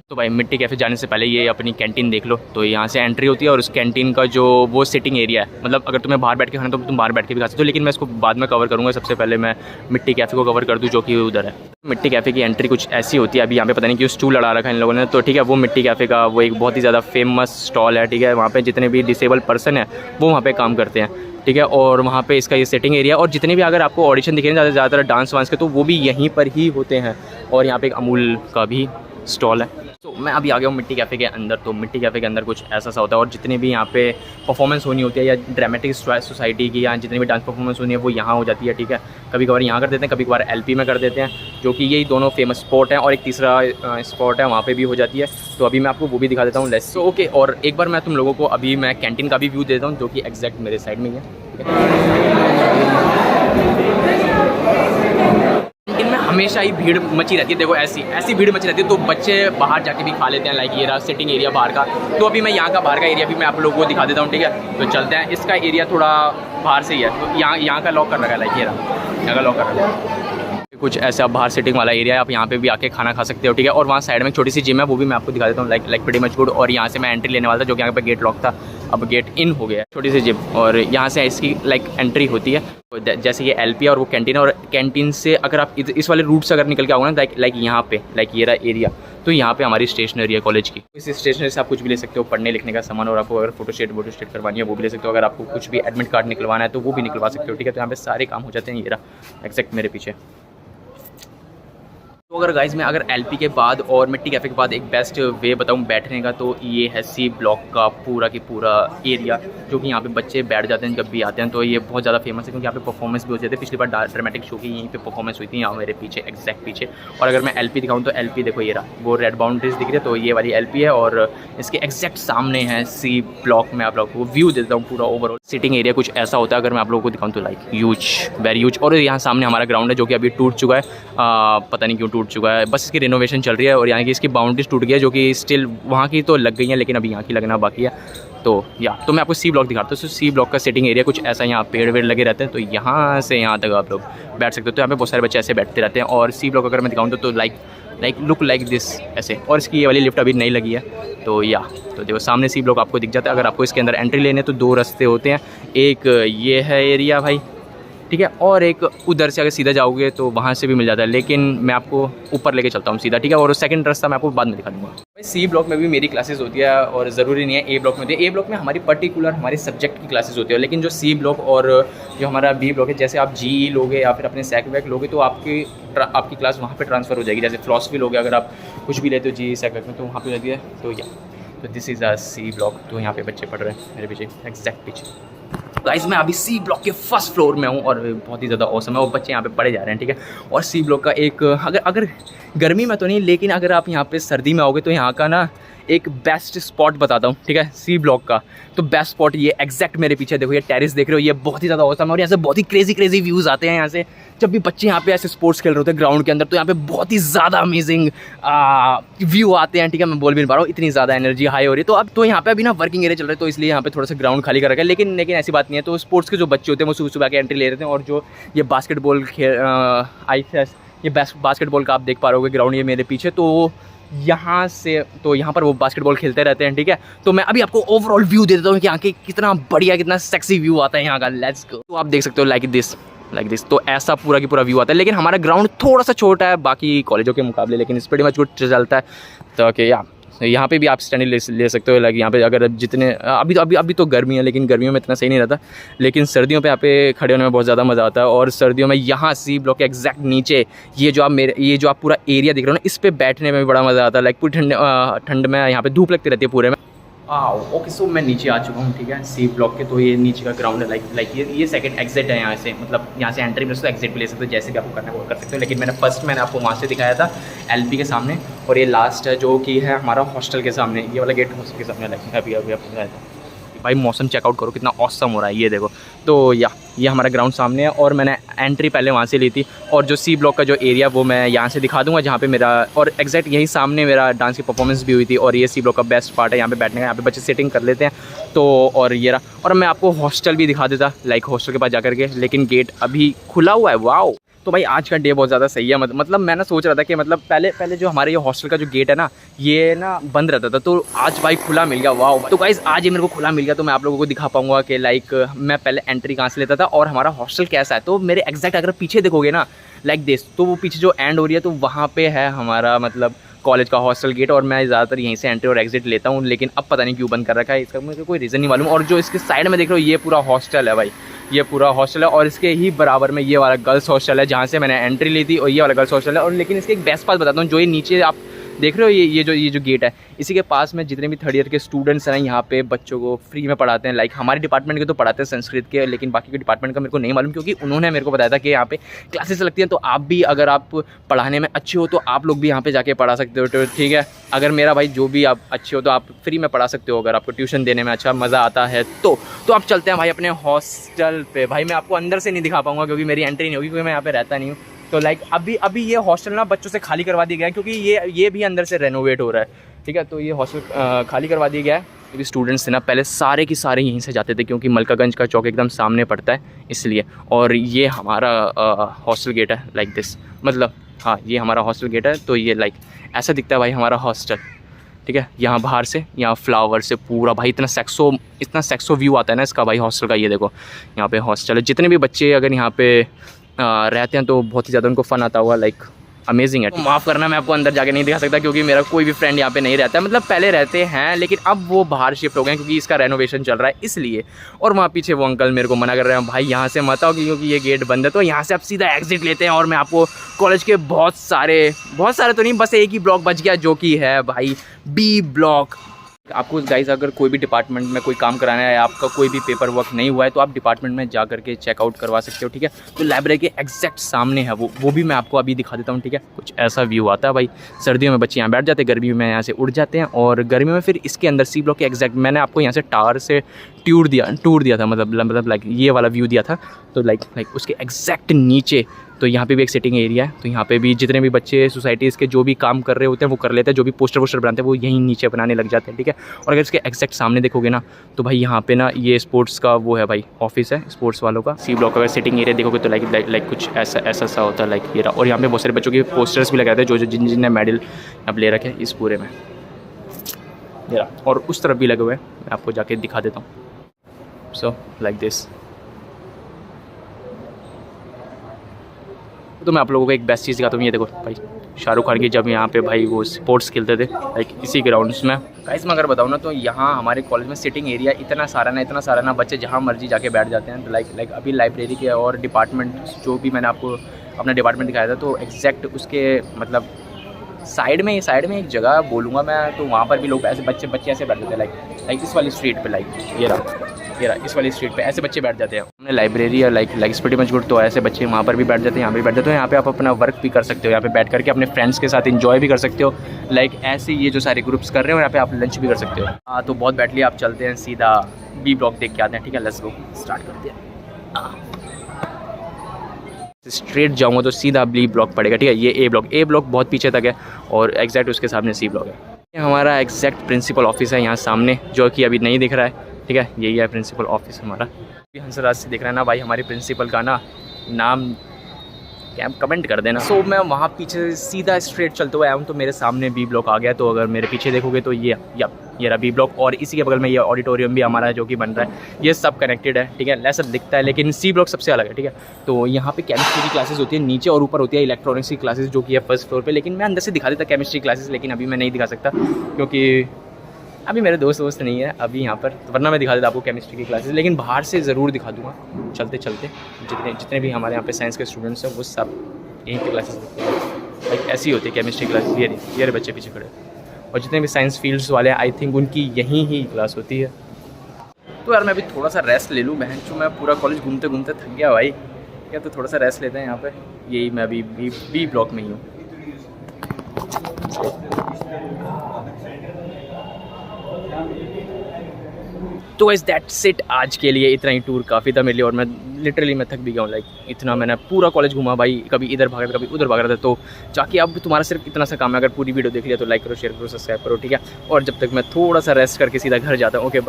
तो भाई मिट्टी कैफ़े जाने से पहले ये अपनी कैंटीन देख लो। तो यहाँ से एंट्री होती है और उस कैंटीन का जो वो सिटिंग एरिया है, मतलब अगर तुम्हें बाहर बैठ के खाना तो तुम बाहर बैठ के भी खा सकते हो, लेकिन मैं इसको बाद में कवर करूँगा। सबसे पहले मैं मिट्टी कैफ़े को कवर कर दूँ जो कि उधर है। मिट्टी कैफ़े की एंट्री कुछ ऐसी होती है। अभी यहाँ पे पता नहीं क्यों स्टूल लड़ा रखा है इन लोगों ने, तो ठीक है, वो मिट्टी कैफ़े का वो एक बहुत ही ज़्यादा फेमस स्टॉल है। ठीक है, वहाँ पे जितने भी डिसेबल पर्सन है वो वहाँ पे काम करते हैं। ठीक है, और वहाँ पे इसका ये सेटिंग एरिया, और जितने भी अगर आपको ऑडिशन दिखे ना ज़्यादातर डांस वांस के, तो वो भी यहीं पर ही होते हैं। और यहाँ पे एक अमूल का भी स्टॉल है। तो मैं अभी आ गया हूँ मिट्टी कैफ़े के अंदर। तो मिट्टी कैफ़े के अंदर कुछ ऐसा सा होता है, और जितने भी यहाँ पे परफॉर्मेंस होनी होती है या ड्रामेटिक सोसाइटी की या जितनी भी डांस परफॉर्मेंस होनी है वो यहाँ हो जाती है। ठीक है, कभी कभार यहाँ कर देते हैं, कभी कभार एलपी में कर देते हैं, जो कि यही दोनों फेमस स्पॉट हैं। और एक तीसरा स्पॉट है वहाँ पे भी हो जाती है, तो अभी मैं आपको वो भी दिखा देता हूँ। Let's okay. और एक बार मैं तुम लोगों को अभी मैं कैंटीन का भी व्यू देता हूँ, जो कि एग्जैक्ट मेरे साइड में ही है। इनमें हमेशा ही भीड़ मची रहती है। देखो ऐसी भीड़ मची रहती है, तो बच्चे बाहर जाके भी खा लेते हैं। लाइक ये रहा सिटिंग एरिया बाहर का। तो अभी मैं यहाँ का बाहर का एरिया भी मैं आप लोगों को दिखा देता हूँ। ठीक है, तो चलते हैं। इसका एरिया थोड़ा बाहर से ही है, तो यहाँ का लॉक कर रखा है। लाइक ये रहा, यहाँ का लॉक कर रखा है। कुछ ऐसा बाहर सिटिंग वाला एरिया है, आप यहाँ पे भी आके खाना खा सकते हो। ठीक है, और वहाँ साइड में छोटी सी जिम है, वो भी मैं आपको दिखा देता हूँ। Like pretty much good. और यहाँ से मैं एंट्री लेने वाला था, जो कि यहाँ पे गेट लॉक था, अब गेट इन हो गया है। छोटी सी जिम, और यहाँ से इसकी लाइक एंट्री होती है। जैसे ये एलपी है और वो कैंटीन है, और कैंटीन से अगर आप इस वाले रूट से अगर निकल के आओगे ना, लाइक यहाँ पे लाइक ये रहा एरिया, तो यहाँ पे हमारी स्टेशनरी है कॉलेज की। इस स्टेशनरी से आप कुछ भी ले सकते हो, पढ़ने लिखने का सामान, और आपको अगर फोटोस्टेट करवानी है वो भी ले सकते हो। अगर आपको कुछ भी एडमिट कार्ड निकलवाना है तो वो भी निकलवा सकते हो। ठीक है, तो यहाँ पे सारे काम हो जाते हैं। ये रहा एग्जैक्ट मेरे पीछे। तो अगर गाइस मैं अगर एलपी के बाद और मिट्टी कैफ़े के बाद एक बेस्ट वे बताऊं बैठने का, तो ये है सी ब्लॉक का पूरा की पूरा एरिया, जो कि यहाँ पे बच्चे बैठ जाते हैं जब भी आते हैं। तो ये बहुत ज़्यादा फेमस है, क्योंकि यहाँ पे परफॉर्मेंस भी हो जाती है। पिछली बार ड्रामेटिक शो की यहीं पे परफॉर्मेंस हुई थी, यहाँ मेरे पीछे एग्जैक्ट पीछे। और अगर मैं एलपी दिखाऊँ तो एलपी देखो ये रहा, वो रेड बाउंड्रीज दिख रही है, तो ये वाली एलपी है। और इसके एग्जैक्ट सामने है सी ब्लॉक। मैं आप लोगों को व्यू देता हूँ पूरा ओवरऑल। सिटिंग एरिया कुछ ऐसा होता है, अगर मैं आप लोगों को दिखाऊँ तो लाइक ह्यूज, वेरी ह्यूज। और यहाँ सामने हमारा ग्राउंड है, जो कि अभी टूट चुका है। पता नहीं क्यों टूट चुका है, बस रिनोवेशन चल रही है। और यहाँ की इसकी बाउंड्रीज टूट गई है, जो कि स्टिल वहाँ की तो लग गई है, लेकिन अभी यहाँ की लगना बाकी है। तो तो मैं आपको सी ब्लॉक दिखाता हूँ। तो सी ब्लॉक का सिटिंग एरिया कुछ ऐसा, यहाँ पेड़ वेड़ लगे रहते हैं, तो यहाँ से यहाँ तक आप लोग बैठ सकते हो। तो यहाँ पे बहुत सारे बच्चे ऐसे बैठते रहते हैं। और सी ब्लॉक अगर मैं दिखाऊँ तो लाइक लुक लाइक दिस ऐसे। और इसकी ये वाली लिफ्ट अभी नहीं लगी है, तो तो देखो सामने सी ब्लॉक आपको दिख जाता है। अगर आपको इसके अंदर एंट्री लेने तो दो रास्ते होते हैं, एक ये है एरिया भाई, ठीक है, और एक उधर से अगर सीधा जाओगे तो वहाँ से भी मिल जाता है, लेकिन मैं आपको ऊपर लेके चलता हूँ सीधा। ठीक है, और सेकंड रास्ता मैं आपको बाद में दिखा दूँगा। सी ब्लॉक में भी मेरी क्लासेस होती है, और ज़रूरी नहीं है ए ब्लॉक में होती है। ए ब्लॉक में हमारी पर्टिकुलर हमारे सब्जेक्ट की क्लासेस होती है, लेकिन जो सी ब्लॉक और जो हमारा बी ब्लॉक है, जैसे आप जी लोगे या फिर अपने सैक वैक लोगे, तो आपकी क्लास वहाँ पर ट्रांसफ़र हो जाएगी। जैसे फिलॉसफी लोगे अगर आप कुछ भी लेते हो जी सैक वैक में, तो वहाँ पर जाती है। तो this is a C block. तो यहाँ पे बच्चे पढ़ रहे हैं मेरे पीछे, एग्जैक्ट पीछे। गाइस मैं अभी सी ब्लॉक के फर्स्ट फ्लोर में हूँ, और बहुत ही ज़्यादा औसम है। और बच्चे यहाँ पे पढ़े जा रहे हैं। ठीक है, और सी ब्लॉक का एक अगर गर्मी में तो नहीं, लेकिन अगर आप यहाँ पे सर्दी में आओगे तो यहाँ का ना एक बेस्ट स्पॉट बताता हूँ। ठीक है, सी ब्लॉक का तो बेस्ट स्पॉट ये एग्जैक्ट मेरे पीछे देखो, ये टेरिस देख रहे हो, ये बहुत ही ज़्यादा औसम है। और यहाँ से बहुत ही क्रेजी व्यूज़ आते हैं। यहाँ से जब भी बच्चे यहाँ पे ऐसे स्पोर्ट्स खेल रहे होते हैं ग्राउंड के अंदर, तो यहाँ पे बहुत ही ज़्यादा अमेजिंग व्यू आते हैं। ठीक है, मैं बोल भी नहीं पा रहा हूँ, इतनी ज़्यादा एनर्जी हाई हो रही है। तो अब तो यहाँ पे अभी ना वर्किंग एरिया चल रहा है, तो इसलिए यहाँ पे थोड़ा सा ग्राउंड खाली कर रखा है। लेकिन ऐसी बात नहीं है। तो स्पोर्ट्स के जो बच्चे होते हैं वो सुबह सुबह के एंट्री ले रहे हैं। और जो ये बास्केटबॉल ये बास्केटबॉल का आप देख पा रहे होगे ग्राउंड, ये मेरे पीछे। तो यहाँ पर वो बास्केटबॉल खेलते रहते हैं। ठीक है, तो मैं अभी आपको ओवरऑल व्यू दे देता हूँ कि यहाँ के कितना बढ़िया, कितना सेक्सी व्यू आता है यहाँ का। Let's go. तो आप देख सकते हो लाइक दिस। तो ऐसा पूरा की पूरा व्यू आता है। लेकिन हमारा ग्राउंड थोड़ा सा छोटा है बाकी कॉलेजों के मुकाबले, लेकिन इस प्रीटी मच गुड चलता है। तो ओके यहाँ पे भी आप स्टैंड ले सकते हो। लाइक यहाँ पे अगर जितने अभी तो गर्मी है, लेकिन गर्मियों में इतना सही नहीं रहता, लेकिन सर्दियों पे यहाँ पे खड़े होने में बहुत ज़्यादा मज़ा आता है। और सर्दियों में यहाँ सी ब्लॉक के एग्जैक्ट नीचे ये जो आप पूरा एरिया देख रहे हो ना, इस पे बैठने में भी बड़ा मज़ा आता है। लाइक पूरी ठंड में यहाँ पे धूप लगती रहती है पूरे में। ओके, सो मैं नीचे आ चुका हूँ। ठीक है, सी ब्लॉक के। तो ये नीचे का ग्राउंड है। लाइक ये सेकंड एग्जिट है यहाँ से, मतलब यहाँ से एंट्री में तो एग्जिट भी ले सकते हो, जैसे भी आपको करना है वो कर सकते हो। लेकिन मैंने आपको वहाँ से दिखाया था एलपी के सामने, और ये लास्ट है जो कि है हमारा हॉस्टल के सामने, ये वाला गेट हॉस्टल के सामने। लाइक अभी आपको दिखाया था। भाई मौसम चेकआउट करो कितना ऑसम हो रहा है, ये देखो। तो ये हमारा ग्राउंड सामने है, और मैंने एंट्री पहले वहाँ से ली थी। और जो सी ब्लॉक का जो एरिया वो मैं यहाँ से दिखा दूँगा, जहाँ पे मेरा और एग्जैक्ट यही सामने मेरा डांस की परफॉर्मेंस भी हुई थी। और ये सी ब्लॉक का बेस्ट पार्ट है यहाँ पे बैठने का, यहाँ पे बच्चे सेटिंग कर लेते हैं। तो और ये रहा, और मैं आपको हॉस्टल भी दिखा देता लाइक हॉस्टल के पास जा करके, लेकिन गेट अभी खुला हुआ है। वाओ। तो भाई आज का डे बहुत ज़्यादा सही है। मतलब मैं ना सोच रहा था कि मतलब पहले जो हमारे ये हॉस्टल का जो गेट है ना, ये ना बंद रहता था, तो आज भाई खुला मिल गया। वाह! तो गाइस आज ये मेरे को खुला मिल गया, तो मैं आप लोगों को दिखा पाऊंगा कि लाइक मैं पहले एंट्री कहाँ से लेता था और हमारा हॉस्टल कैसा है। तो मेरे एग्जैक्ट अगर पीछे देखोगे ना लाइक दिस, तो वो पीछे जो एंड हो रही है तो वहाँ पे है हमारा मतलब कॉलेज का हॉस्टल गेट, और मैं ज़्यादातर यहीं से एंट्री और एग्जिट लेता हूँ, लेकिन अब पता नहीं क्यों बंद कर रखा है, इसका मुझे कोई रीज़न नहीं मालूम। और जो इसके साइड में देख रहे हो ये पूरा हॉस्टल है भाई, ये पूरा हॉस्टल है, और इसके ही बराबर में ये वाला गर्ल्स हॉस्टल है जहाँ से मैंने एंट्री ली थी, और ये वाला गर्ल्स हॉस्टल है। और लेकिन इसके एक बेस्ट बात बताता हूँ, जो ये नीचे आप देख रहे हो ये जो गेट है, इसी के पास में जितने भी थर्ड ईयर के स्टूडेंट्स हैं यहाँ पे बच्चों को फ्री में पढ़ाते हैं। लाइक हमारे डिपार्टमेंट के तो पढ़ाते हैं संस्कृत के, लेकिन बाकी के डिपार्टमेंट का मेरे को नहीं मालूम, क्योंकि उन्होंने मेरे को बताया था कि यहाँ पे क्लासेस लगती हैं, तो आप भी अगर आप पढ़ाने में अच्छे हो तो आप लोग भी यहाँ पे जाके पढ़ा सकते हो। तो ठीक है, अगर मेरा भाई जो भी आप अच्छे हो तो आप फ्री में पढ़ा सकते हो, अगर आपको ट्यूशन देने में अच्छा मज़ा आता है तो आप चलते हैं भाई अपने हॉस्टल पे। भाई मैं आपको अंदर से नहीं दिखा पाऊँगा क्योंकि मेरी एंट्री नहीं होगी, क्योंकि मैं यहाँ पे रहता नहीं हूँ। तो लाइक अभी ये हॉस्टल ना बच्चों से खाली करवा दिया गया है, क्योंकि ये भी अंदर से रेनोवेट हो रहा है। ठीक है, तो ये हॉस्टल खाली करवा दिया गया है, क्योंकि स्टूडेंट्स थे ना पहले सारे के सारे यहीं से जाते थे, क्योंकि मलकागंज का चौक एकदम सामने पड़ता है इसलिए। और ये हमारा हॉस्टल गेट है लाइक दिस, मतलब हाँ ये हमारा हॉस्टल गेट है। तो ये लाइक ऐसा दिखता है भाई हमारा हॉस्टल। ठीक है, यहाँ बाहर से यहाँ फ्लावर से पूरा भाई इतना सेक्सो व्यू आता है ना इसका भाई हॉस्टल का। ये देखो यहाँ पे हॉस्टल है, जितने भी बच्चे अगर यहाँ पे रहते हैं तो बहुत ही ज़्यादा उनको फ़न आता हुआ, लाइक अमेजिंग है। तो माफ़ करना मैं आपको अंदर जाके नहीं दिखा सकता, क्योंकि मेरा कोई भी फ्रेंड यहाँ पे नहीं रहता है। मतलब पहले रहते हैं लेकिन अब वो बाहर शिफ्ट हो गए क्योंकि इसका रेनोवेशन चल रहा है इसलिए। और वहाँ पीछे वो अंकल मेरे को मना कर रहे हैं, भाई यहाँ से मत आओ क्योंकि ये गेट बंद है। तो यहाँ से आप सीधा एग्जिट लेते हैं और मैं आपको कॉलेज के बहुत सारे तो नहीं, बस एक ही ब्लॉक बच गया जो कि है भाई बी ब्लॉक। आपको गाइस अगर कोई भी डिपार्टमेंट में कोई काम कराना है, आपका कोई भी पेपर वर्क नहीं हुआ है, तो आप डिपार्टमेंट में जा करके चेकआउट करवा सकते हो। ठीक है, तो लाइब्रेरी के एग्जैक्ट सामने है वो भी मैं आपको अभी दिखा देता हूँ। ठीक है, कुछ ऐसा व्यू आता है भाई। सर्दियों में बच्चे यहाँ बैठ जाते हैं, गर्मियों में यहाँ से उड़ जाते हैं, और गर्मियों में फिर इसके अंदर सी ब्लॉक के एग्जैक्ट मैंने आपको यहाँ से टावर से टूर दिया था, मतलब लाइक ये वाला व्यू दिया था। तो लाइक उसके एग्जैक्ट नीचे तो यहाँ पे भी एक सिटिंग एरिया है, तो यहाँ पे भी जितने भी बच्चे सोसाइटीज़ के जो भी काम कर रहे होते हैं वो कर लेते हैं, जो भी पोस्टर बनाते हैं वो यहीं नीचे बनाने लग जाते हैं। ठीक है, और अगर इसके एग्जैक्ट सामने देखोगे ना तो भाई यहाँ पे ना ये स्पोर्ट्स का वो है भाई ऑफिस है स्पोर्ट्स वालों का। सी ब्लॉक अगर सिटिंग एरिया देखोगे तो लाइक कुछ ऐसा सा होता है, लाइक ये रहा। और यहाँ पे बहुत सारे बच्चों के पोस्टर्स भी लगाते हैं जो जिनने मेडल अब ले रखे हैं इस पूरे में, ये रहा। और उस तरफ भी लगे हुए हैं, मैं आपको जाके दिखा देता हूँ। So like this. तो मैं आप लोगों को एक बेस्ट चीज़ दिखाता हूँ। ये देखो भाई शाहरुख खान की जब यहाँ पे भाई वो स्पोर्ट्स खेलते थे लाइक इसी ग्राउंड्स में। गाइस मैं अगर बताऊँ ना तो यहाँ हमारे कॉलेज में सिटिंग एरिया इतना सारा ना बच्चे जहाँ मर्जी जाके बैठ जाते हैं। तो लाइक अभी लाइब्रेरी के और डिपार्टमेंट जो भी मैंने आपको अपना डिपार्टमेंट दिखाया था, तो एग्जैक्ट उसके मतलब साइड में एक जगह बोलूँगा मैं, तो वहाँ पर भी लोग ऐसे बच्चे ऐसे बैठ जाते हैं लाइक इस वाली स्ट्रीट पे, लाइक ये रहा इस वाली स्ट्रीट पे ऐसे बच्चे बैठ जाते हैं। हमने लाइब्रेरी या लाइक प्रीटी मच गुड, तो ऐसे बच्चे वहाँ पर भी बैठ जाते हैं, यहाँ पे बैठ जाते हो। यहाँ पे आप अपना वर्क भी कर सकते हो, यहाँ पे बैठ करके अपने फ्रेंड्स के साथ एंजॉय भी कर सकते हो। लाइक ऐसे ये जो सारे ग्रुप्स कर रहे हो यहाँ पे आप लंच भी कर सकते हो। हाँ तो बहुत बैठ लिया, आप चलते हैं सीधा बी ब्लॉक देख के आते हैं। ठीक है, लेट्स गो, स्टार्ट करते हैं। स्ट्रेट जाऊँगा तो सीधा बी ब्लॉक पड़ेगा। ठीक है, ये ए ब्लॉक बहुत पीछे तक है और एग्जैक्ट उसके सामने सी ब्लॉक है। ये हमारा एग्जैक्ट प्रिंसिपल ऑफिस है यहाँ सामने, जो कि अभी नहीं दिख रहा है। ठीक है, यही है प्रिंसिपल ऑफिस हमारा। हंसराज से दिख रहा है ना भाई, हमारे प्रिंसिपल का ना नाम क्या कमेंट कर देना। सो मैं वहाँ पीछे सीधा स्ट्रेट चलते हुए आया हूँ, तो मेरे सामने बी ब्लॉक आ गया। तो अगर मेरे पीछे देखोगे तो ये रहा बी ब्लॉक, और इसी के बगल में ये ऑडिटोरियम भी हमारा जो कि बन रहा है। ये सब कनेक्टेड है। ठीक है, सब दिखता है, लेकिन सी ब्लॉक सबसे अलग है। ठीक है, तो यहाँ पे केमिस्ट्री की क्लासेस होती है नीचे, और ऊपर होती है इलेक्ट्रॉनिक्स की क्लासेस जो कि है फर्स्ट फ्लोर पे। लेकिन मैं अंदर से दिखा देता केमिस्ट्री क्लासेस, लेकिन अभी मैं नहीं दिखा सकता क्योंकि अभी मेरे दोस्त नहीं है अभी यहाँ पर, तो वरना मैं दिखा देता आपको केमिस्ट्री की क्लासेस। लेकिन बाहर से ज़रूर दिखा दूँगा चलते जितने भी हमारे यहाँ पे साइंस के स्टूडेंट्स हैं वो सब यहीं पे क्लासेस होती है। लाइक ऐसी होती है केमिस्ट्री क्लासेस। ये बच्चे पीछे खड़े, और जितने भी साइंस फील्ड्स वाले हैं आई थिंक उनकी यहीं ही क्लास होती है। तो यार मैं अभी थोड़ा सा रेस्ट ले लूँ, बहन चूँ मैं पूरा कॉलेज घूमते थक गया भाई। ठीक है, तो थोड़ा सा रेस्ट लेते हैं यहाँ पे। यही मैं अभी बी ब्लॉक में ही हूँ। तो गाइस दैट्स इट, आज के लिए इतना ही। टूर काफ़ी था मेरे लिए, और मैं लिटरली थक भी गया हूँ। लाइक इतना मैंने पूरा कॉलेज घूमा भाई, कभी इधर भागा था कभी उधर भागा था। तो जाके अब तुम्हारा सिर्फ इतना सा काम है, अगर पूरी वीडियो देख लिया तो लाइक करो, शेयर करो, सब्सक्राइब करो। ठीक है, और जब तक मैं थोड़ा सा रेस्ट करके सीधा घर जाता हूँ। Okay bye.